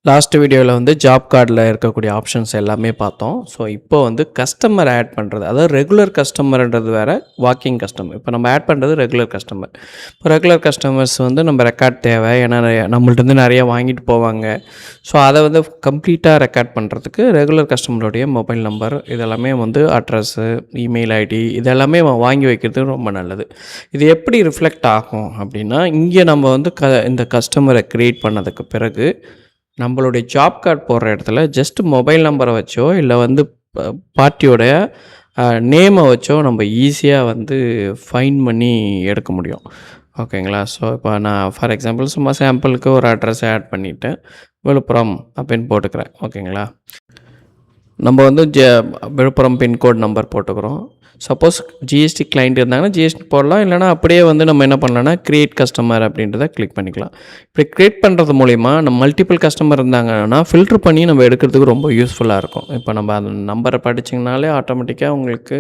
Last வீடியோவில் வந்து job கார்டில் இருக்கக்கூடிய ஆப்ஷன்ஸ் எல்லாமே பார்த்தோம். ஸோ இப்போ வந்து கஸ்டமர் ஆட் பண்ணுறது, அதாவது ரெகுலர் கஸ்டமர்ன்றது வேறு, வாக்கிங் கஸ்டமர். இப்போ நம்ம ஆட் பண்ணுறது ரெகுலர் கஸ்டமர். இப்போ ரெகுலர் கஸ்டமர்ஸ் வந்து நம்ம ரெக்கார்ட் தேவை, ஏன்னா நம்மள்ட்ட நிறைய வாங்கிட்டு போவாங்க. ஸோ அதை வந்து கம்ப்ளீட்டாக ரெக்கார்ட் பண்ணுறதுக்கு ரெகுலர் கஸ்டமருடைய மொபைல் நம்பர் இதெல்லாமே வந்து அட்ரஸ்ஸு, இமெயில் ஐடி இதெல்லாமே வாங்கி வைக்கிறது ரொம்ப நல்லது. இது எப்படி ரிஃப்ளெக்ட் ஆகும் அப்படின்னா, இங்கே நம்ம வந்து இந்த கஸ்டமரை க்ரியேட் பண்ணதுக்கு பிறகு நம்மளுடைய ஜாப் கார்டு போடுற இடத்துல ஜஸ்ட் மொபைல் நம்பரை வச்சோ இல்லை வந்து பார்ட்டியோடைய நேமை வச்சோ நம்ம ஈஸியாக வந்து ஃபைண்ட் பண்ணி எடுக்க முடியும். ஓகேங்களா? ஸோ இப்போ நான் ஃபார் எக்ஸாம்பிள் சும்மா சாம்பிளுக்கு ஒரு அட்ரஸை ஆட் பண்ணிவிட்டேன், விழுப்புரம் அப்படின்னு போட்டுக்கிறேன். ஓகேங்களா? நம்ம வந்து விழுப்புரம் பின்கோட் நம்பர் போட்டுக்கிறோம். சப்போஸ் ஜிஎஸ்டி கிளைண்ட் இருந்தாங்கன்னா ஜிஎஸ்டி போடலாம், இல்லைனா அப்படியே வந்து நம்ம என்ன பண்ணலாம்னா க்ரியேட் கஸ்டமர் அப்படின்றத கிளிக் பண்ணிக்கலாம். இப்படி க்ரியேட் பண்ணுறது மூலிமா நம்ம மல்டிபிள் கஸ்டமர் இருந்தாங்கன்னா ஃபில்ட்ரு பண்ணி நம்ம எடுக்கிறதுக்கு ரொம்ப யூஸ்ஃபுல்லாக இருக்கும். இப்போ நம்ம அந்த நம்பரை படிச்சிங்கனாலே ஆட்டோமேட்டிக்காக உங்களுக்கு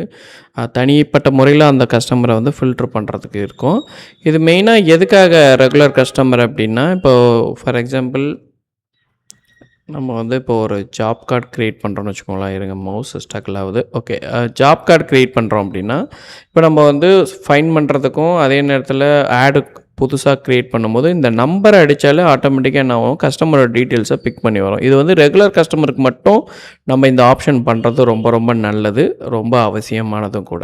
தனிப்பட்ட முறையில் அந்த கஸ்டமரை வந்து ஃபில்ட்ரு பண்ணுறதுக்கு இருக்கும். இது மெயினாக எதுக்காக ரெகுலர் கஸ்டமர் அப்படின்னா, இப்போது ஃபார் எக்ஸாம்பிள் நம்ம வந்து இப்போ ஒரு ஜாப் கார்டு க்ரியேட் பண்ணுறோன்னு வச்சுக்கோங்களேன். இருங்க, மவுஸ் ஸ்டக்கில் ஆகுது. ஓகே, ஜாப் கார்டு க்ரியேட் பண்ணுறோம் அப்படின்னா, இப்போ நம்ம வந்து ஃபைண்ட் பண்ணுறதுக்கும் அதே நேரத்தில் ஆடு புதுசாக க்ரியேட் பண்ணும்போது இந்த நம்பரை அடித்தாலே ஆட்டோமேட்டிக்காக என்ன ஆகும், கஸ்டமரோட டீட்டெயில்ஸை பிக் பண்ணி வரும். இது வந்து ரெகுலர் கஸ்டமருக்கு மட்டும் நம்ம இந்த ஆப்ஷன் பண்ணுறது ரொம்ப ரொம்ப நல்லது, ரொம்ப அவசியமானதும் கூட.